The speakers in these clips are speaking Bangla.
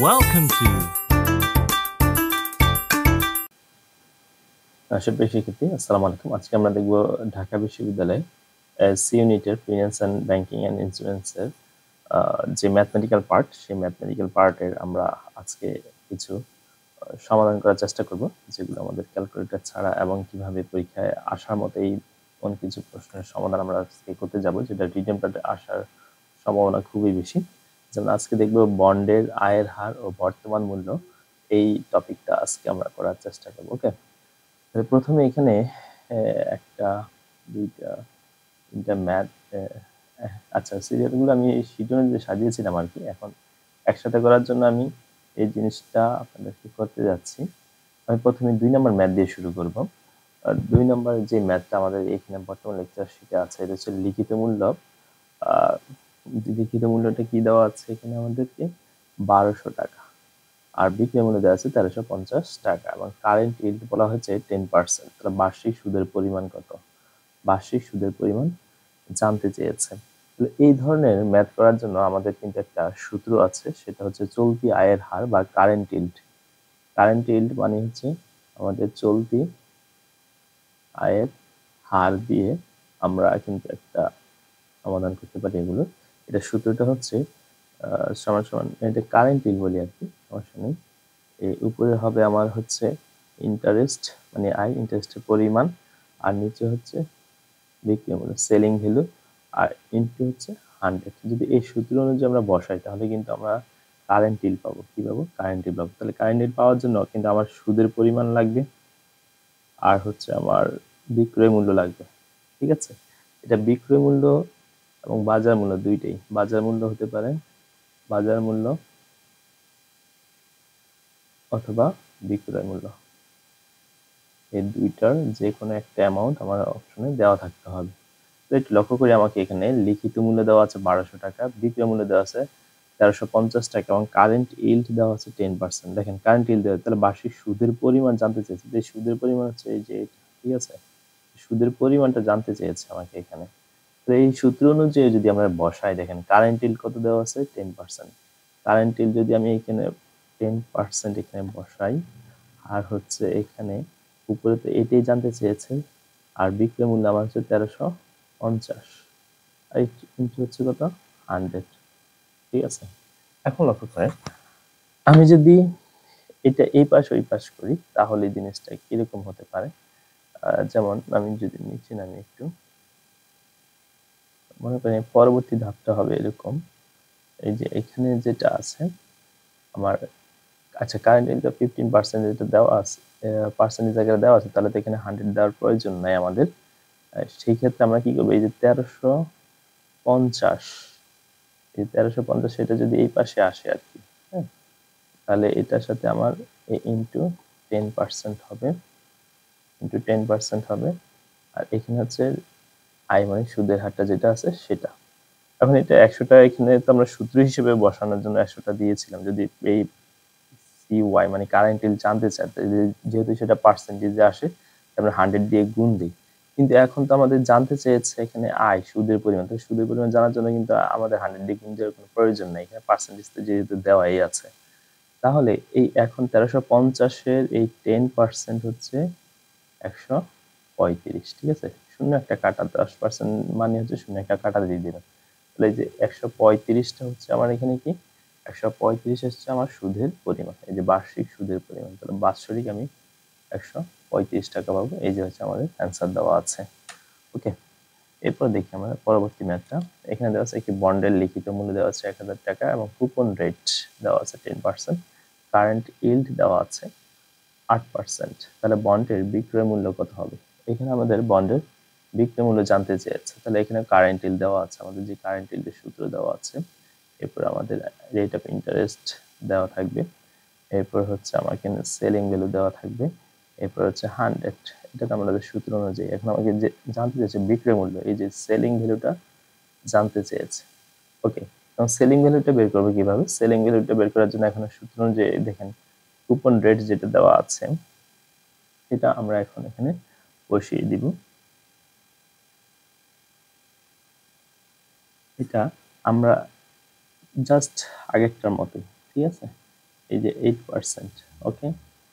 Welcome to সুপ্রিয় শিক্ষার্থী, আসসালামু আলাইকুম। আজকে আমরা দেখব ঢাকা বিশ্ববিদ্যালয়ে সি ইউনিটের ফিনান্স অ্যান্ড ব্যাংকিং অ্যান্ড ইন্স্যুরেন্সের যে ম্যাথমেটিক্যাল পার্ট, সেই ম্যাথমেটিক্যাল পার্টের আমরা আজকে কিছু সমাধান করার চেষ্টা করব, যেগুলো আমাদের ক্যালকুলেটর ছাড়া এবং কিভাবে পরীক্ষায় আসার মতো এই কোন কিছু প্রশ্নের সমাধান আমরা আজকে করতে যাব, যেটা রিটেন পার্টে আসার সম্ভাবনা খুবই বেশি। যেমন আজকে দেখব বন্ডের আয়ের হার ও বর্তমান মূল্য, এই টপিকটা আজকে আমরা করার চেষ্টা করব। ওকে, প্রথমে এখানে একটা, দুইটা, তিনটা ম্যাথ, আচ্ছা সিরিয়ালগুলো আমি শিট অনুযায়ী সাজিয়েছিলাম আর কি। এখন একসাথে করার জন্য আমি এই জিনিসটা আপনাদেরকে করতে যাচ্ছি। আমি প্রথমে 2 নম্বর ম্যাথ দিয়ে শুরু করব। 2 নম্বর যে ম্যাথটা আমাদের এখানে বর্তমান লেকচার শিটে আছে, এটা হচ্ছে লিখিত মূল্য। লিখিত মূল্যটা কি দেওয়া আছে এখানে আমাদেরকে? 1200 টাকা। আর বিক্রয় মূল্য দেওয়া আছে 1350 টাকা এবং কারেন্ট ইল্ড বলা হয়েছে 10%। তাহলে বার্ষিক সুদের পরিমাণ কত? বার্ষিক সুদের পরিমাণ জানতে চেয়েছে। তাহলে এই ধরনের ম্যাথ করার জন্য আমাদের কিন্তু একটা সূত্র আছে, সেটা হচ্ছে চলতি আয়ের হার বা কারেন্ট ইল্ড। কারেন্ট ইল্ড মানে হচ্ছে আমাদের চলতি আয়ের হার দিয়ে আমরা কিন্তু একটা সমাধান করতে পারি এগুলো। এটা সূত্রটা হচ্ছে সমান সমান, এটা কারেন্ট ইল্ড বলি আর কি, সমস্যা নেই। এই উপরে হবে আমার হচ্ছে ইন্টারেস্ট, মানে আয়, ইন্টারেস্টের পরিমাণ, আর নিচে হচ্ছে বিক্রয় মূল্য, সেলিং ভ্যালু, আর ইনটু হচ্ছে 100। যদি এই সূত্র অনুযায়ী আমরা বসাই তাহলে কিন্তু আমরা কারেন্ট ইল্ড পাবো। কি পাবো? কারেন্ট ইল্ড পাবো। তাহলে কারেন্ট ইল্ড পাওয়ার জন্য কিন্তু আমার সুদের পরিমাণ লাগবে আর হচ্ছে আমার বিক্রয় মূল্য লাগবে। ঠিক আছে, এটা বিক্রয় মূল্য এবং বাজার মূল্য দুইটাই। বাজার মূল্য হতে পারে বাজার মূল্য অথবা বিক্রয় মূল্য, এই দুইটার যে কোনো একটা অ্যামাউন্ট আমার অপশনে দেওয়া থাকতে হবে। তো একটু লক্ষ্য করি, আমাকে এখানে লিখিত মূল্য দেওয়া আছে 1200 টাকা, বিক্রয় মূল্য দেওয়া আছে 1350 টাকা এবং কারেন্ট ইল্ড দেওয়া আছে 10%। দেখেন কারেন্ট ইল্ড দেওয়া, তাহলে বার্ষিক সুদের পরিমাণ জানতে চেয়েছে। যে সুদের পরিমাণ হচ্ছে এই যে, ঠিক আছে, সুদের পরিমাণটা জানতে চেয়েছে আমাকে এখানে। তো এই সূত্র অনুযায়ী যদি আমরা বসাই, দেখেন কারেন্ট ইল্ড কত দেওয়া আছে? 10%। কারেন্ট ইল্ড যদি আমি এখানে 10% এখানে বসাই, আর হচ্ছে এখানে উপরে তো এটাই জানতে চেয়েছে, আর বিক্রয় মূল্য আমার হচ্ছে 1350, আর ইন্টু হচ্ছে কত? 100। ঠিক আছে, এখন লক্ষ্য করেন, আমি যদি এটা এই পাশ ওই পাশ করি তাহলে জিনিসটা কিরকম হতে পারে। যেমন আমি যদি নিচে নামি একটু, মনে করেন পরবর্তী ধাপটা হবে এরকম। এই যে এখানে যেটা আছে আমার, আচ্ছা কারেন্ট ইনকাম 15% যেটা দেওয়া আছে, পার্সেন্টেজ আকারে দেওয়া আছে, তাহলে তো এখানে 100 দেওয়ার প্রয়োজন নাই আমাদের। সেই ক্ষেত্রে আমরা কি করবো? এই যে 1350, এই 1350 এটা যদি এই পাশে আসে আর কি, হ্যাঁ, তাহলে এটার সাথে আমার ইন্টু 10% হবে, ইন্টু 10% হবে। আর এখানে হচ্ছে আয় মানে সুদের হারটা যেটা আছে সেটা। এখন এটা 100টা এখানে তো আমরা সূত্র হিসেবে বসানোর জন্য 100টা দিয়েছিলাম। যদি এই CY মানে কারেন্ট ইল্ড জানতে চাই, যেহেতু সেটা পার্সেন্টেজে আসে, আমরা 100 দিয়ে গুণ দিই। কিন্তু এখন তো আমাদের জানতে চেয়েছে এখানে আয়, সুদের পরিমাণ। তো সুদের পরিমাণ জানার জন্য কিন্তু আমাদের 100 দিয়ে গুণ দেওয়ার কোনো প্রয়োজন নেই, এখানে পার্সেন্টেজ যেহেতু দেওয়াই আছে। তাহলে এই এখন 1350-এর এই 10% হচ্ছে 135। ঠিক আছে, শূন্য একটা কাটা, 10% মানে হচ্ছে শূন্য একটা কাটা দিয়ে দিলাম। তাহলে এই যে 135টা হচ্ছে আমার এখানে কি? 135 হচ্ছে আমার সুদের পরিমাণ, এই যে বার্ষিক সুদের পরিমাণ। তাহলে বাৎসরিক আমি 135 টাকা পাবো। এই যে হচ্ছে আমাদের অ্যান্সার দেওয়া আছে। ওকে, এরপর দেখি আমরা পরবর্তী ম্যাথটা। এখানে দেওয়া আছে একটি বন্ডের লিখিত মূল্য দেওয়া আছে 1000 টাকা এবং কুপন রেট দেওয়া আছে 10%। কারেন্ট ইল্ড দেওয়া আছে 8%। তাহলে বন্ডের বিক্রয় মূল্য কত হবে? এখানে আমাদের বন্ডের বিক্রয় মূল্য জানতে চেয়েছে। তাহলে এখানে কারেন্ট ইল্ড দেওয়া আছে, আমাদের যে কারেন্ট ইল্ডের সূত্র দেওয়া আছে। এরপর আমাদের রেট অফ ইন্টারেস্ট দেওয়া থাকবে। এরপর হচ্ছে আমার এখানে সেলিং ভ্যালু দেওয়া থাকবে। এরপর হচ্ছে 100, এটা তো আমাদের সূত্র অনুযায়ী। এখন আমাকে যে জানতে চেয়েছে বিক্রয় মূল্য, এই যে সেলিং ভ্যালুটা জানতে চেয়েছে। ওকে, এখন সেলিং ভ্যালুটা বের করবে কিভাবে? সেলিং ভ্যালুটা বের করার জন্য এখন সূত্র অনুযায়ী দেখেন কুপন রেট যেটা দেওয়া আছে সেটা আমরা এখন এখানে বসিয়ে দিব। এটা আমরা জাস্ট আগেরটার মতো, ঠিক আছে, এই যে 8%, ওকে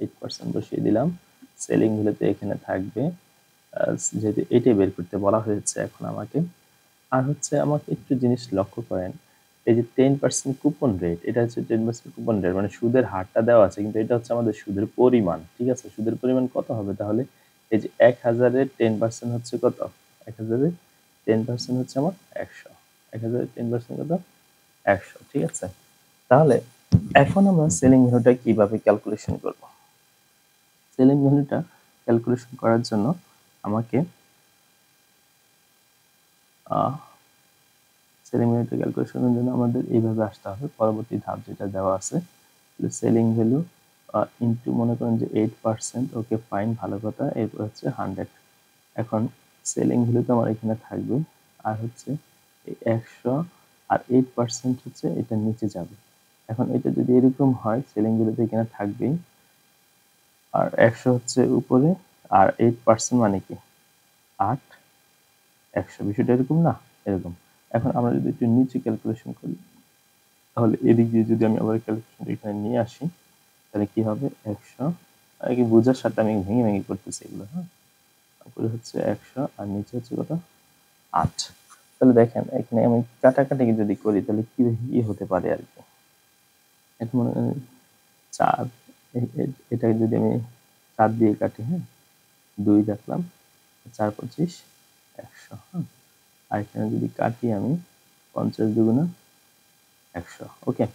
8% বসিয়ে দিলাম। সেলিং ভ্যালুতে এখানে থাকবে, যেহেতু এটাই বের করতে বলা হয়েছে এখন আমাকে। আর হচ্ছে আমাকে একটু জিনিস লক্ষ্য করেন, এই যে 10% কুপন রেট, এটা হচ্ছে 10% কুপন রেট, মানে সুদের হারটা দেওয়া আছে, কিন্তু এটা হচ্ছে আমাদের সুদের পরিমাণ। ঠিক আছে, সুদের পরিমাণ কত হবে তাহলে? এই যে 1000-এর 10% হচ্ছে কত? 1000-এর 10% হচ্ছে আমার 100। 1000-এর 10% কত? 100। ঠিক আছে, তাহলে এখন আমরা সেলিং ভ্যালুটা কিভাবে ক্যালকুলেশন করব? সেলিং ভ্যালুটা ক্যালকুলেশন করার জন্য আমাকে সেলিং ভ্যালুটা ক্যালকুলেশনের জন্য আমাদের এইভাবে আসতে হবে। পরবর্তী ধাপ যেটা দেওয়া আছে, সেলিং ভ্যালু ইনটু মনে করেন যে 8%, ওকে ফাইন, ভালো কথা, এরপর হচ্ছে 100। এখন সেলিং ভ্যালু তো আমার এখানে থাকবে, আর হচ্ছে এই 100 আর 8% হচ্ছে এটা নিচে যাবে। এখন এটা যদি এরকম হয়, সেলিং ভ্যালু তো এখানে থাকবেই, আর 100 হচ্ছে উপরে, আর 8% মানে কি 8, 100, বিষয়টা এরকম না? এরকম। এখন আমরা যদি একটু নিচে ক্যালকুলেশন করি, তাহলে এদিক দিয়ে যদি আমি আবার ক্যালকুলেশন এখানে নিয়ে আসি, তাহলে কি হবে? 100, আগে বোঝার সাথে আমি ভেঙে ভেঙে করতেছি এগুলো, হ্যাঁ। উপরে হচ্ছে 100 আর নিচে হচ্ছে কত? 8। তাহলে দেখেন এখানে আমি কাটাকাটি যদি করি তাহলে কি হতে পারে আর কি। এখন মনে করেন 4, এটাকে যদি আমি 4 দিয়ে কাটি, হ্যাঁ, 2 রাখলাম, 4 25 100, হ্যাঁ। আর এখানে যদি কাটি আমি 50 দুগুণা 100, ওকে।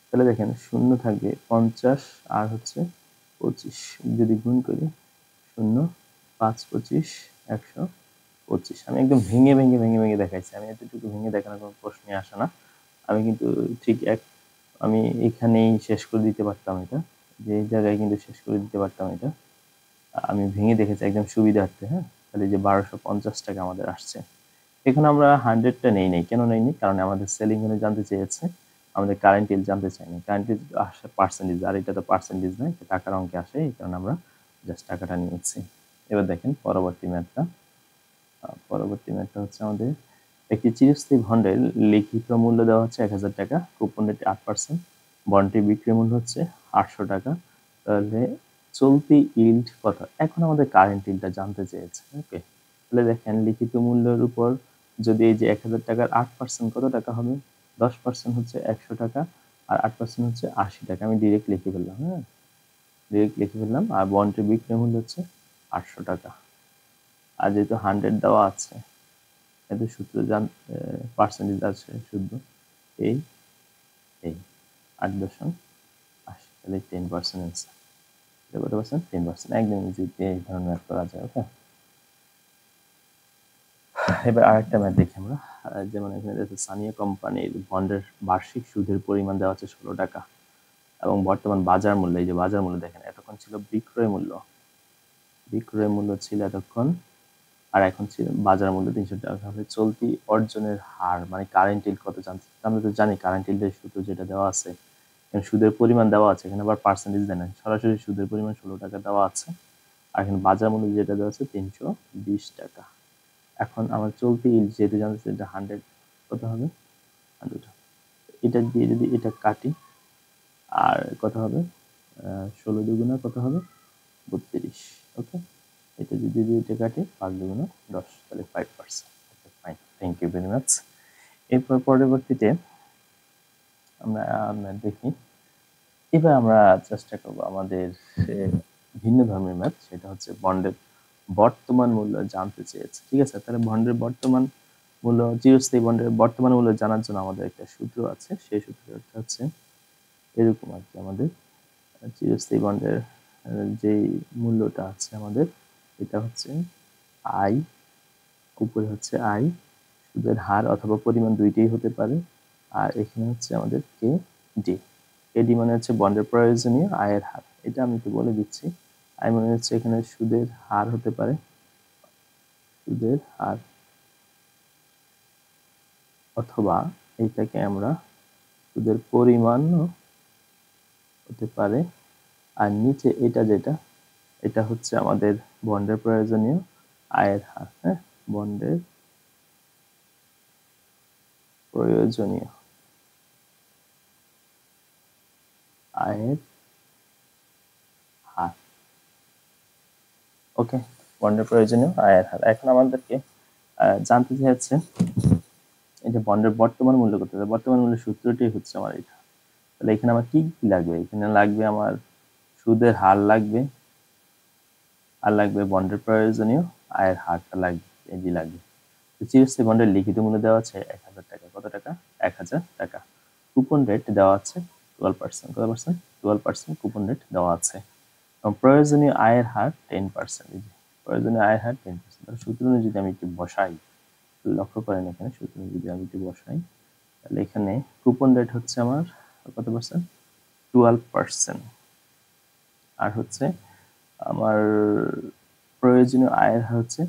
তাহলে দেখেন শূন্য থাকবে 50 আর হচ্ছে 25, যদি গুণ করি 0 5 25 125। আমি একদম ভেঙে ভেঙে ভেঙে ভেঙে দেখাইছি, আমি এতটুকু ভেঙে দেখানোর কোনো প্রশ্নই আসে না। আমি কিন্তু ঠিক আমি এখানেই শেষ করে দিতে পারতাম এটা, যে এই জায়গায় কিন্তু শেষ করে দিতে পারতাম এটা। আমি ভেঙে দেখেছি একদম সুবিধার্থে, হ্যাঁ। তাহলে যে 1250 টাকা আমাদের আসছে। এখন আমরা 100টা নেই নাই, কেন নেইনি? কারণ আমাদের সেলিং ভ্যালু জানতে চেয়েছে, আমাদের কারেন্ট ইল্ড জানতে চাইনি। কারেন্ট ইল্ড আসে পার্সেন্টেজ, আর এটা তো পার্সেন্টেজ নয়, এটা টাকার অঙ্কে আসে, এই কারণে আমরা জাস্ট টাকাটা নিয়েছি। এবার দেখেন পরবর্তী ম্যাথটা। পরবর্তী ম্যাথটা হচ্ছে আমাদের একটি চিরস্থায়ী বন্ডের লিখিত মূল্য দেওয়া হচ্ছে 1000 টাকা, কুপন রেট 8%, বন্ডটির বিক্রয় মূল্য হচ্ছে 800 টাকা। তাহলে চলতি ইল্ড কত? এখন আমাদের কারেন্ট ইল্ডটা জানতে চেয়েছে, ওকে। তাহলে দেখেন লিখিত মূল্যের উপর যদি এই যে 1000 টাকার 8% কত টাকা হবে? 10% হচ্ছে 100 টাকা, আর 8% হচ্ছে 80 টাকা। আমি ডিরেক্ট লিখে ফেললাম, হ্যাঁ, ডিরেক্ট লিখে ফেললাম। আর বন্ডের বিক্রয় মূল্য হচ্ছে 800 টাকা। আর যেহেতু 100 দেওয়া আছে, এত সূত্র পার্সেন্টেজ আছে শুদ্ধ, এই এই 8.80, তাহলে 10% অ্যান্সার। এটা কত পার্সেন্ট? 10%। একদম ইজিতে এই ধরনের ম্যাথ করা যায়, ওকে। এবার আরেকটা ম্যাথ দেখি আমরা। যেমন এখানে দেখো সানিয়া কোম্পানির বন্ডের বার্ষিক সুদের পরিমাণ দেওয়া আছে 16 টাকা, এবং বর্তমান বাজার মূল্য, এই যে বাজার মূল্য দেখেন, এতক্ষণ ছিল বিক্রয় মূল্য, বিক্রয় মূল্য ছিল এতক্ষণ, আর এখন ছিল বাজার মূল্য 300 টাকা। হবে চলতি অর্জনের হার, মানে কারেন্ট ইল্ড কত জানতে। আমরা তো জানি কারেন্ট ইল্ডের সূত্র যেটা দেওয়া আছে, সুদের পরিমাণ দেওয়া আছে, এখানে আবার পার্সেন্টেজ দেয় না, সরাসরি সুদের পরিমাণ 16 টাকা দেওয়া আছে, আর এখানে বাজার মূল্য যেটা দেওয়া আছে 320 টাকা। এখন আমার চলতি ইল্ড যেহেতু জানতে, এটা 100 কত হবে? 100। এটা দিয়ে যদি এটা কাটি, আর কত হবে? 16 দুগুণা কত হবে? 32, ওকে। এটা যদি এটা কাটি 5 দুগুণা 10, তাহলে 5%। Okay fine, thank you very much. এরপর পরবর্তীতে আমরা দেখি, এবার আমরা চেষ্টা করব আমাদের ভিন্ন ধর্মের ম্যাথ, সেটা হচ্ছে বন্ডের বর্তমান মূল্য জানতে চেয়েছে। ঠিক আছে, তাহলে বন্ডের বর্তমান মূল্য, চিরস্থায়ী বন্ডের বর্তমান মূল্য জানার জন্য আমাদের একটা সূত্র আছে, সেই সূত্রটা হচ্ছে এরকম আর কি। আমাদের চিরস্থায়ী বন্ডের যেই মূল্যটা আছে আমাদের, এটা হচ্ছে আই, উপরে হচ্ছে আই, সুদের হার অথবা পরিমাণ দুইটাই হতে পারে, আর এখানে হচ্ছে আমাদের কে ডি। কেডি মানে হচ্ছে বন্ডের প্রয়োজনীয় আয়ের হার, এটা আমি একটু বলে দিচ্ছি। আই মানে হচ্ছে এখানে সুদের হার হতে পারে, সুদের হার, অথবা এইটাকে আমরা সুদের পরিমাণও হতে পারে। আর নিচে এটা যেটা, এটা হচ্ছে আমাদের বন্ডের প্রয়োজনীয় আয়ের হার, হ্যাঁ, বন্ডের প্রয়োজনীয় আয়ের হার। ওকে, বন্ডের প্রয়োজনীয় আয়ের হার। এখন আমাদেরকে জানতে চাইছে এই যে বন্ডের বর্তমান মূল্য কত। বর্তমান মূল্যের সূত্রটি হচ্ছে আমার এটা। তাহলে এখানে আমার কি কি লাগবে? এখানে লাগবে আমার সুদের হার লাগবে, আর লাগবে বন্ডের প্রয়োজনীয় আয়ের হারটা লাগবে, এটি লাগবে। চিরস্থায়ী বন্ডের লিখিত মূল্য দেওয়া আছে 1000 টাকা। কত টাকা? 1000 টাকা। কুপন রেট দেওয়া আছে 12%। কত পার্সেন্ট? 12% কুপন রেট দেওয়া আছে। এবং প্রয়োজনীয় আয়ের হার 10%। প্রয়োজনীয় আয়ের হার 10%। তাহলে সূত্র যদি আমি একটু বসাই, লক্ষ্য করেন এখানে সূত্র যদি আমি একটু বসাই, তাহলে এখানে কুপন রেট হচ্ছে আমার কত পার্সেন্ট? 12%। আর হচ্ছে আমার প্রয়োজনীয় আয়ের হার হচ্ছে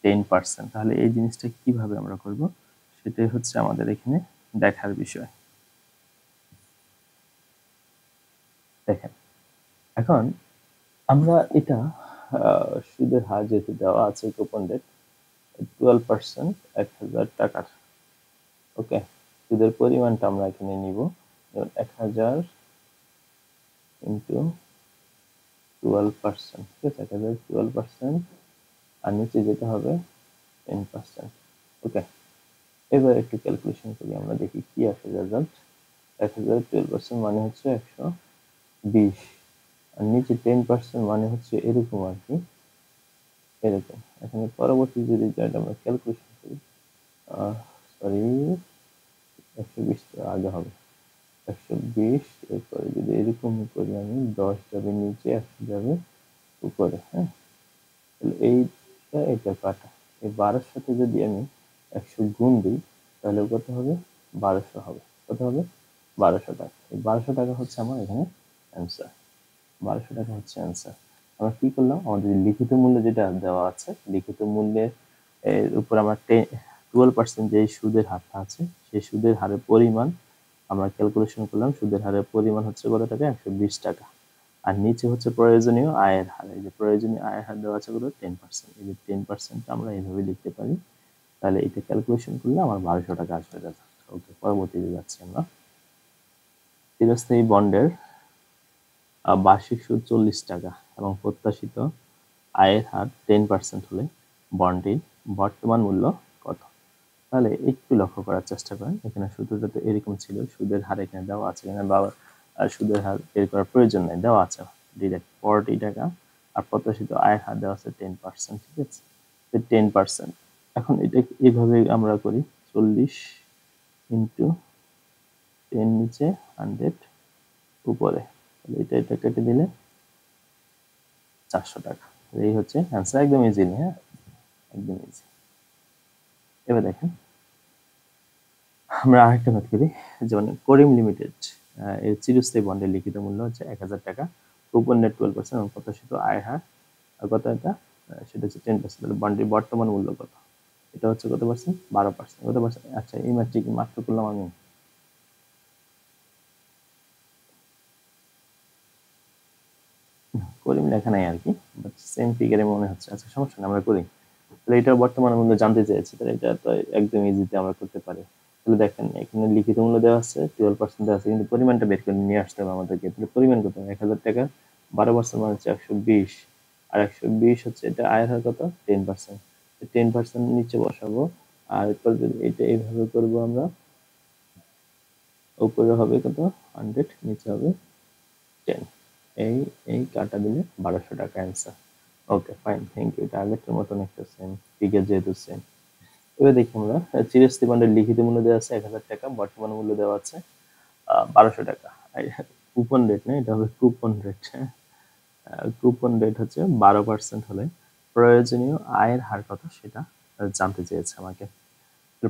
10%। তাহলে এই জিনিসটা কিভাবে আমরা করব, সেটাই হচ্ছে আমাদের এখানে দেখার বিষয়। দেখেন, এখন আমরা এটা সুদের হার যেহেতু দেওয়া আছে কুপন রেট 12%, 1000 টাকার। ওকে, সুদের পরিমাণটা আমরা এখানে নিব 1000 ইন্টু 12%। ঠিক আছে, 1000 12%, আর নিচে যেতে হবে 10%। ওকে, এবার একটু ক্যালকুলেশন করি, আমরা দেখি কি আসে রেজাল্ট। 1000 12% মানে হচ্ছে 120, আর নিচে 10% মানে হচ্ছে এরকম আর কি, এরকম। এখানে পরবর্তী যদি আমরা ক্যালকুলেশন করি, সরি 120 আগে হবে, 120, এরপরে যদি এরকম করি আমি, 10 যাবে নিচে, 100 যাবে উপরে। হ্যাঁ, তাহলে এইটা এটা কাটা, এই 12-র সাথে যদি আমি 100 গুণ দিই, তাহলে কত হবে? 1200 হবে। কত হবে? 1200 টাকা। এই 1200 টাকা হচ্ছে আমার এখানে অ্যান্সার। 1200 টাকা হচ্ছে অ্যান্সার। আমরা কি করলাম, আমাদের লিখিত মূল্য যেটা দেওয়া আছে, লিখিত মূল্যের উপর আমরা 12% যে সুদের হারটা আছে, সেই সুদের হারের পরিমাণ আমরা ক্যালকুলেশন করলাম। সুদের হারের পরিমাণ হচ্ছে কত টাকা? 120 টাকা। আর নিচে হচ্ছে প্রয়োজনীয় আয়ের হার। এই যে প্রয়োজনীয় আয়ের হার দেওয়া আছে কত? 10%। এই যে 10% আমরা এইভাবে লিখতে পারি। তাহলে এটা ক্যালকুলেশন করলে আমার 1200 টাকা আসবে রেজাল্ট। ওকে, পরবর্তীতে যাচ্ছি আমরা। চিরস্থায়ী বন্ডের বার্ষিক সুদ 40 টাকা এবং প্রত্যাশিত আয়ের হার 10% হলে বন্ডটির বর্তমান মূল্য কত? তাহলে একটু লক্ষ্য করার চেষ্টা করেন। এখানে সূত্রটা তো এরকম ছিল, সুদের হার এখানে দেওয়া আছে, এখানে সুদের হার বের করার প্রয়োজন নেই, দেওয়া আছে ডিরেক্ট 40 টাকা, আর প্রত্যাশিত আয়ের হার দেওয়া আছে 10%। ঠিক আছে, 10%। এখন এটা এইভাবে আমরা করি, 40 ইন্টু 10 নিচে, 100 উপরে, তাহলে এটা কেটে দিলে 400 টাকা। এই হচ্ছে অ্যান্সার। একদম ইজি। হ্যাঁ, একদম ইজি। এবার দেখেন, আমরা আরেকটা কাজ করি, যেমন করিম লিমিটেড এর চিরস্থায়ী বন্ডের লিখিত মূল্য হচ্ছে 1000 টাকা, কুপন রেট 12% এবং প্রত্যাশিত আয় হার কত? এটা সেটা হচ্ছে 10%। তাহলে বন্ডের বর্তমান মূল্য কত? এটা হচ্ছে কত পার্সেন্ট? 12%। কত পার্সেন্ট? আচ্ছা, এই মাত্র কি মাত্র করলাম আমি, করিম লেখা নাই আর কি, বাট সেম ফিগারে মনে হচ্ছে। আচ্ছা, সমস্যা নেই, আমরা করি। তাহলে এটার বর্তমান মূল্য জানতে চেয়েছি, তাহলে এটা তো একদম ইজিতে আমরা করতে পারি। তাহলে দেখেন, এখানে লিখিত মূল্য দেওয়া আছে 12% দেওয়া আছে, কিন্তু পরিমাণটা বের করে নিয়ে আসতে হবে আমাদেরকে। তাহলে পরিমাণ কত? 1000 টাকা, 12% মানে হচ্ছে 120, আর 120 হচ্ছে এটা আয়ের হার কত? 10%। 10% নিচে বসাবো, আর এরপর যদি এটা এইভাবে করবো আমরা, উপরে হবে কত? 100, নিচে হবে 10। এই এই কাটা দিলে 1200 টাকা answer. Okay, fine, thank you. এটা আগেরটার মতন একটা সেম ফিগার, যেহেতু সেম। এবার দেখি আমরা, চিরস্থায়ী বন্ডের লিখিত মূল্য দেওয়া আছে 1000 টাকা, বর্তমান মূল্য দেওয়া আছে 1200 টাকা। কুপন রেট না, এটা হবে কুপন রেট। কুপন রেট হচ্ছে 12% হলে প্রয়োজনীয় আয়ের হার কত সেটা জানতে চেয়েছে আমাকে।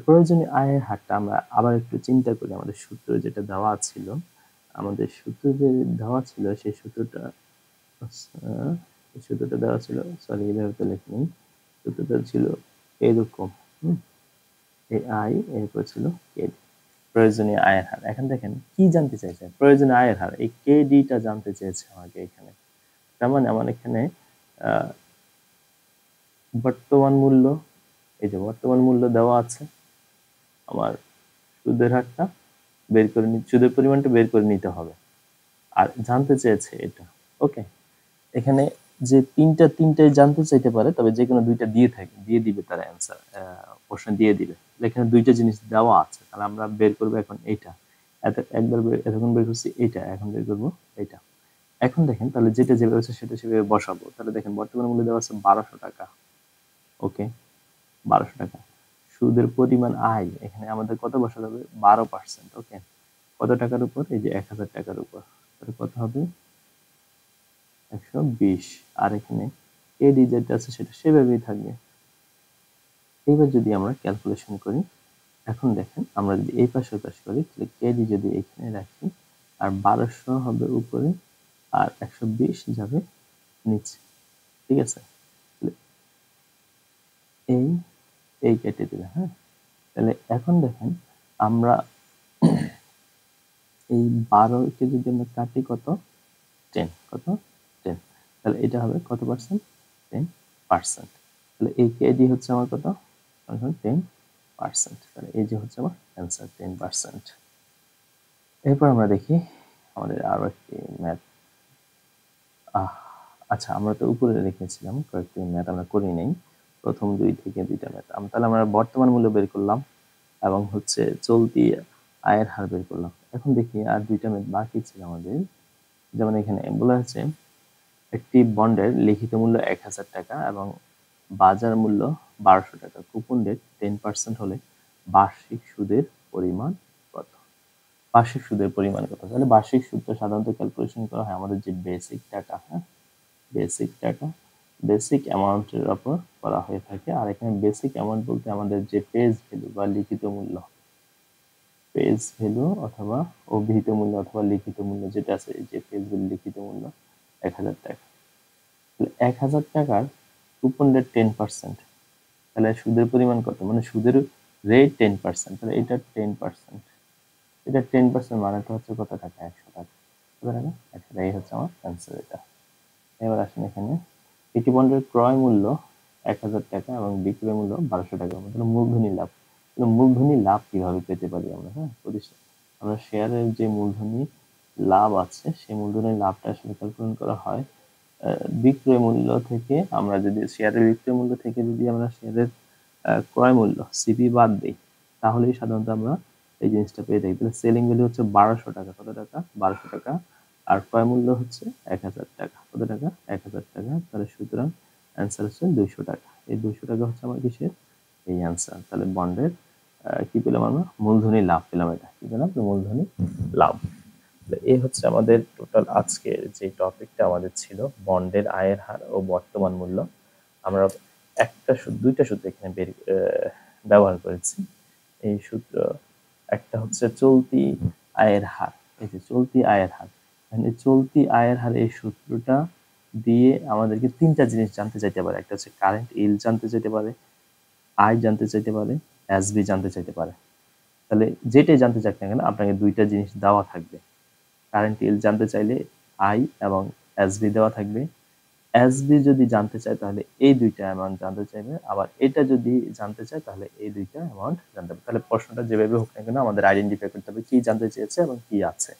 প্রয়োজনীয় আয়ের হারটা আমরা আবার একটু চিন্তা করি। আমাদের সূত্র যেটা দেওয়া ছিল, আমাদের সূত্র যে দেওয়া ছিল, সেই সূত্রটা দেওয়া ছিল, সরি এভাবে তো লিখিনি, সূত্রটা ছিল এরকম। এই আই, এরপর ছিল কেডি, প্রয়োজনীয় আয়ের হার। এখন দেখেন কি জানতে চাইছে, প্রয়োজনীয় আয়ের হার, এই কেডিটা জানতে চেয়েছে আমাকে এখানে। তার মানে আমার এখানে বর্তমান মূল্য, এই যে বর্তমান মূল্য দেওয়া আছে, আমার সুদের হারটা বের করে সুদের পরিমাণটা বের করে নিতে হবে। আর জানতে চেয়েছে এটা। ওকে, এখানে যে তিনটাই জানতে চাইতে পারে, তবে যে কোনো দুইটা দিয়ে দিবে তার অ্যান্সার, প্রশ্ন দিয়ে দিবে। এখানে দুইটা জিনিস দেওয়া আছে, তাহলে আমরা বের করবো এখন এইটা। এতক্ষণ বের করছি এইটা, এখন বের করবো এইটা। এখন দেখেন তাহলে যেটা যেভাবে আছে সেটা সেভাবে বসাবো। তাহলে দেখেন বর্তমান মূল্য দেওয়া আছে 1200 টাকা। ওকে, 1200 টাকা। সুদের পরিমাণ আয়, এখানে আমাদের কত বসাতে হবে? 12%। ওকে, কত টাকার উপর? এই যে 1000 টাকার উপর। তাহলে কত হবে? 120। আর এখানে কেডি যেটা আছে সেটা সেভাবেই থাকবে। এইবার যদি আমরা ক্যালকুলেশন করি, এখন দেখেন আমরা যদি এই পাশে ওই পাশে করি, তাহলে কেডি যদি এখানে রাখি, আর 1200 হবে উপরে, আর 120 যাবে নিচে। ঠিক আছে, এই এই কেটে দিলে। হ্যাঁ, তাহলে এখন দেখেন আমরা এই 12কে যদি আমরা কাটি, কত? 10। কত? 10। তাহলে এটা হবে কত পার্সেন্ট? 10%। তাহলে এই কেডি হচ্ছে আমার কত? 10%। তাহলে এই যে হচ্ছে আমার অ্যান্সার, 10%। এরপর আমরা দেখি আমাদের আরো একটি ম্যাথ। আচ্ছা, আমরা তো উপরে রেখেছিলাম কয়েকটি ম্যাথ, আমরা করি নাই। প্রথম 2 থেকে 2টা ম্যাথ তাহলে আমরা বর্তমান মূল্য বের করলাম এবং হচ্ছে চলতি আয়ের হার বের করলাম। এখন দেখি আর 2টা ম্যাথ বাকি ছিল আমাদের। যেমন এখানে বলা হচ্ছে একটি বন্ডের লিখিত মূল্য 1000 টাকা এবং বাজার মূল্য 1200 টাকা। কুপন রেট 10% হলে বার্ষিক সুদের পরিমাণ কত? বার্ষিক সুদের পরিমাণ কত? তাহলে বার্ষিক সুদটা সাধারণত ক্যালকুলেশন করা হয় আমাদের যে বেসিক টাকা, হ্যাঁ, বেসিক টাকা, বেসিক অ্যামাউন্টের উপর করা হয়ে থাকে। আর এখানে বেসিক অ্যামাউন্ট বলতে আমাদের যে পেজ ভ্যালু বা লিখিত মূল্য, পেজ ভ্যালু অথবা অভিহিত মূল্য অথবা লিখিত মূল্য যেটা আছে, এই যে পেজ ভ্যালু লিখিত মূল্য 1000 টাকা। তাহলে 1000 টাকার কুপন রেট 10%, তাহলে সুদের পরিমাণ কত? মানে সুদের রেট 10%, তাহলে এটা 10%, এটা 10% মানে তো হচ্ছে কত টাকা? 100 টাকা। কত টাকা? 100 টাকা। এই হচ্ছে আমার অ্যান্সার এটা। এবার আসেন এখানে একটি বন্ডের ক্রয় মূল্য 1000 টাকা এবং বিক্রয় মূল্য 1200 টাকা। তাহলে মূলধনী লাভ, মূলধনী লাভ কিভাবে পেতে পারি আমরা? হ্যাঁ, প্রতিষ্ঠান আমরা শেয়ারের যে মূলধনী লাভ আছে সেই মূলধনী লাভটা আসলে ক্যালকুলেট করা হয় বিক্রয় মূল্য থেকে। আমরা যদি শেয়ারের বিক্রয় মূল্য থেকে যদি আমরা শেয়ারের ক্রয় মূল্য সিপি বাদ দিই, তাহলেই সাধারণত আমরা এই জিনিসটা পেয়ে থাকি। তাহলে সেলিং ভ্যালু হচ্ছে 1200 টাকা। কত টাকা? 1200 টাকা। আর ক্রয় মূল্য হচ্ছে 1000 টাকা। কত টাকা? 1000 টাকা। তাহলে সুতরাং অ্যান্সার হচ্ছে 200 টাকা। এই 200 টাকা হচ্ছে আমার কিসের? এই অ্যান্সার। তাহলে বন্ডের কি পেলাম আমরা? মূলধনী লাভ পেলাম। এটা কি পেলাম? মূলধনী লাভ। এই হচ্ছে আমাদের টোটাল আজকের যে টপিকটা আমাদের ছিল, বন্ডের আয়ের হার ও বর্তমান মূল্য। আমরা দুইটা সূত্র এখানে ব্যবহার করেছি। এই সূত্র একটা হচ্ছে চলতি আয়ের হার। এই যে চলতি আয়ের হার, চলতি আয়ের হার, এই সূত্রটা দিয়ে আমাদেরকে 3টা জিনিস জানতে চাইতে পারে। একটা হচ্ছে কারেন্ট ইল্ড জানতে চাইতে পারে, আয় জানতে চাইতে পারে, এসবি জানতে চাইতে পারে। তাহলে যেটাই জানতে চাক না কেন আপনাকে 2টা জিনিস দেওয়া থাকবে। কারেন্ট ইল্ড জানতে চাইলে আই এবং এসবি দেওয়া থাকবে। এসবি যদি জানতে চায় তাহলে এই 2টা অ্যামাউন্ট জানতে চাইবে, আবার এটা যদি জানতে চায় তাহলে এই 2টা অ্যামাউন্ট জানতে হবে। তাহলে প্রশ্নটা যেভাবে হোক না কেন আমাদের আইডেন্টিফাই করতে হবে কি জানতে চেয়েছে এবং কি আছে।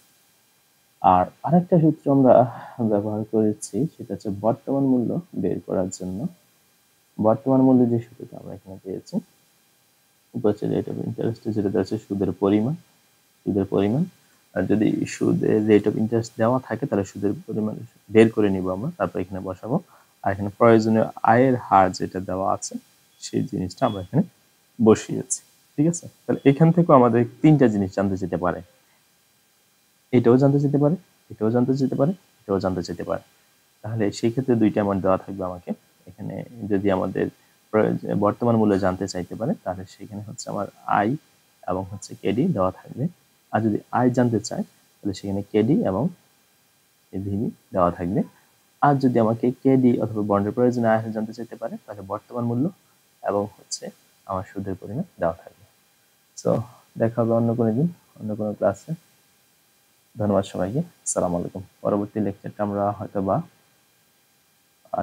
আর আরেকটা সূত্র আমরা ব্যবহার করেছি, সেটা হচ্ছে বর্তমান মূল্য বের করার জন্য। বর্তমান মূল্য যে সূত্রটা আমরা এখানে পেয়েছি, রেট অফ ইন্টারেস্ট, যেটা হচ্ছে সুদের পরিমাণ, সুদের পরিমাণ। আর যদি সুদের রেট অফ ইন্টারেস্ট দেওয়া থাকে তাহলে সুদের পরিমাণ বের করে নিব আমরা, তারপর এখানে বসাবো। আর এখানে প্রয়োজনীয় আয়ের হার যেটা দেওয়া আছে সেই জিনিসটা আমরা এখানে বসিয়েছি। ঠিক আছে, তাহলে এখান থেকেও আমাদের 3টা জিনিস জানতে যেতে পারে। এটাও জানতে যেতে পারে, এটাও জানতে যেতে পারে, এটাও জানতে যেতে পারে। তাহলে সেই ক্ষেত্রে 2টা অ্যামাউন্ট দেওয়া থাকবে আমাকে এখানে। যদি আমাদের বর্তমান মূল্য জানতে চাইতে পারে তাহলে সেখানে হচ্ছে আমার আই এবং হচ্ছে কেডি দেওয়া থাকবে। আর যদি আই জানতে চায় তাহলে সেখানে কেডি এবং এভিডি দেওয়া থাকবে। আর যদি আমাকে কেডি অথবা বন্ডের প্রয়োজনে আয় জানতে চাইতে পারে তাহলে বর্তমান মূল্য এবং হচ্ছে আমার সুদের পরিমাণ দেওয়া থাকবে। সো দেখা হবে অন্য কোনো দিন, অন্য কোনো ক্লাসে। ধন্যবাদ সবাইকে। আসসালামু আলাইকুম। পরবর্তী লেকচারটা আমরা হয়তো বা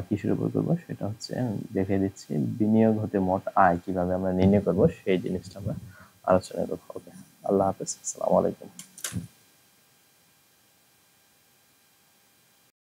কিসের উপর করবো সেটা হচ্ছে দেখে দিচ্ছি, বিনিয়োগ হতে মোট আয় কিভাবে আমরা নির্ণয় করবো সেই জিনিসটা আমরা আলোচনা করবো। ওকে, আল্লাহ হাফেজ, আসসালামু আলাইকুম।